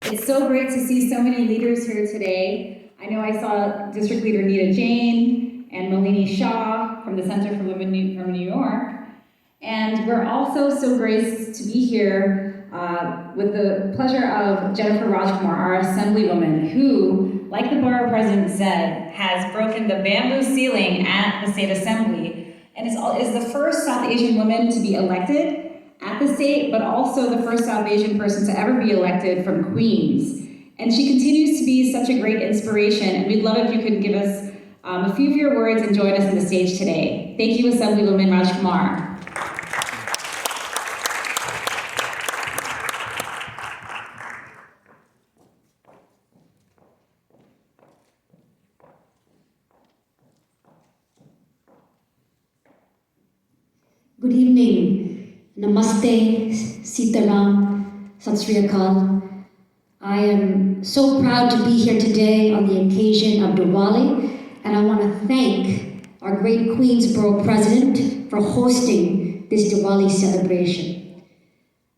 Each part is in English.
It's so great to see so many leaders here today. I know I saw District Leader Nita Jane and Malini Shaw from the Center for Women from New York. And we're also so graced to be here with the pleasure of Jennifer Rajkumar, our Assemblywoman, who, like the Borough President said, has broken the bamboo ceiling at the State Assembly and is the first South Asian woman to be elected at the state, but also the first South Asian person to ever be elected from Queens. And she continues to be such a great inspiration, and we'd love if you could give us a few of your words and join us on the stage today. Thank you, Assemblywoman Rajkumar. Good evening. Namaste, Sitaram, Sat Sri Akal. I am so proud to be here today on the occasion of Diwali, and I want to thank our great Queensborough President for hosting this Diwali celebration.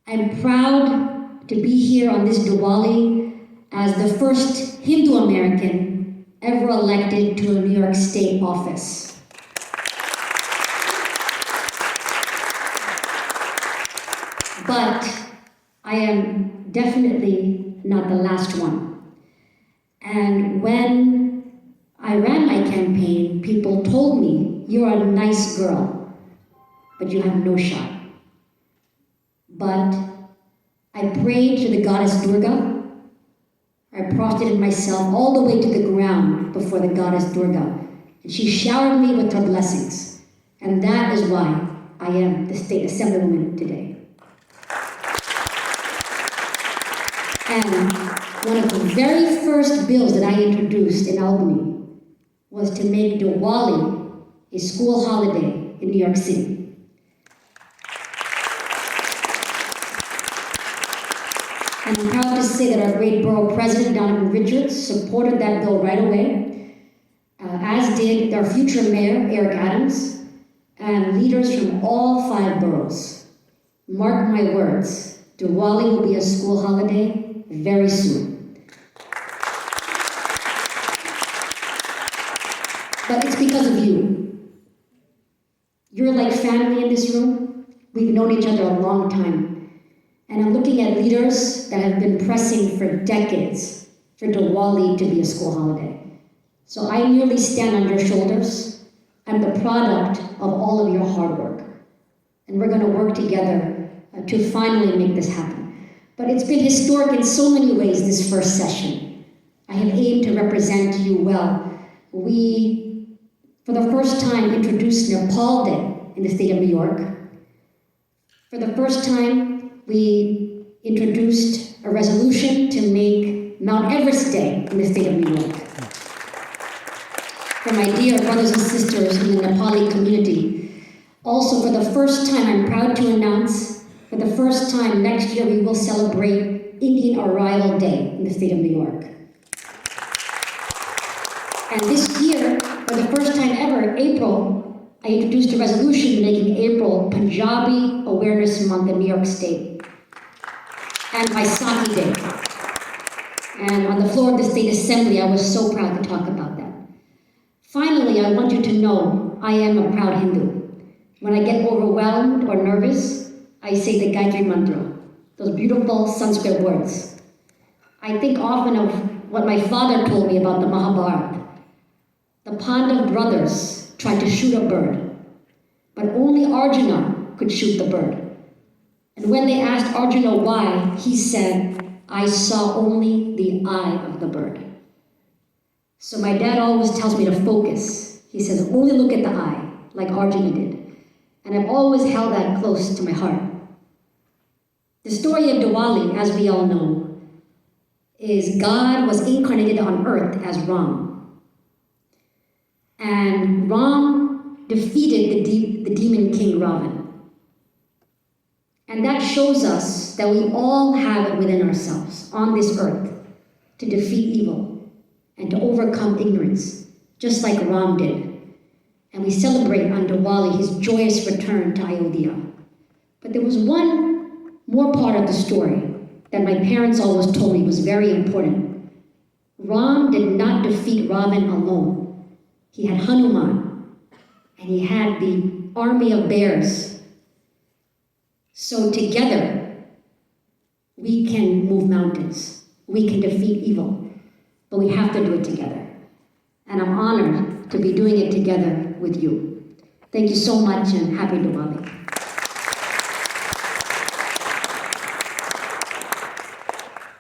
I'm proud to be here on this Diwali as the first Hindu American ever elected to a New York State office. But I am definitely not the last one. And when I ran my campaign, people told me, "You're a nice girl, but you have no shot." But I prayed to the goddess Durga. I prostrated myself all the way to the ground before the goddess Durga, and she showered me with her blessings. And that is why I am the State Assemblywoman today. And one of the very first bills that I introduced in Albany was to make Diwali a school holiday in New York City. And I'm proud to say that our great borough president, Donovan Richards, supported that bill right away, as did our future mayor, Eric Adams, and leaders from all 5 boroughs. Mark my words, Diwali will be a school holiday very soon. But it's because of you. You're like family in this room. We've known each other a long time. And I'm looking at leaders that have been pressing for decades for Diwali to be a school holiday. So I merely stand on your shoulders. I'm the product of all of your hard work. And we're going to work together to finally make this happen. But it's been historic in so many ways this first session. I have aimed to represent you well. We, for the first time, introduced Nepal Day in the state of New York. For the first time, we introduced a resolution to make Mount Everest Day in the state of New York. For my dear brothers and sisters in the Nepali community, also for the first time, I'm proud to announce, for the first time next year, we will celebrate Indian Arrival Day in the state of New York. And this year, for the first time ever, April, I introduced a resolution making April Punjabi Awareness Month in New York State, and Vaisakhi Day. And on the floor of the State Assembly, I was so proud to talk about that. Finally, I want you to know I am a proud Hindu. When I get overwhelmed or nervous, I say the Gayatri Mantra, those beautiful Sanskrit words. I think often of what my father told me about the Mahabharata. The Pandav brothers tried to shoot a bird, but only Arjuna could shoot the bird. And when they asked Arjuna why, he said, "I saw only the eye of the bird." So my dad always tells me to focus. He says, only look at the eye, like Arjuna did. And I've always held that close to my heart. The story of Diwali, as we all know, is God was incarnated on earth as Ram. And Ram defeated the demon king Ravan. And that shows us that we all have it within ourselves on this earth to defeat evil and to overcome ignorance, just like Ram did. And we celebrate on Diwali his joyous return to Ayodhya. But there was one more part of the story. that my parents always told me was very important. Ram did not defeat Ravan alone. He had Hanuman, and he had the army of bears. So together, we can move mountains. We can defeat evil, but we have to do it together. And I'm honored to be doing it together with you. Thank you so much, and happy Diwali.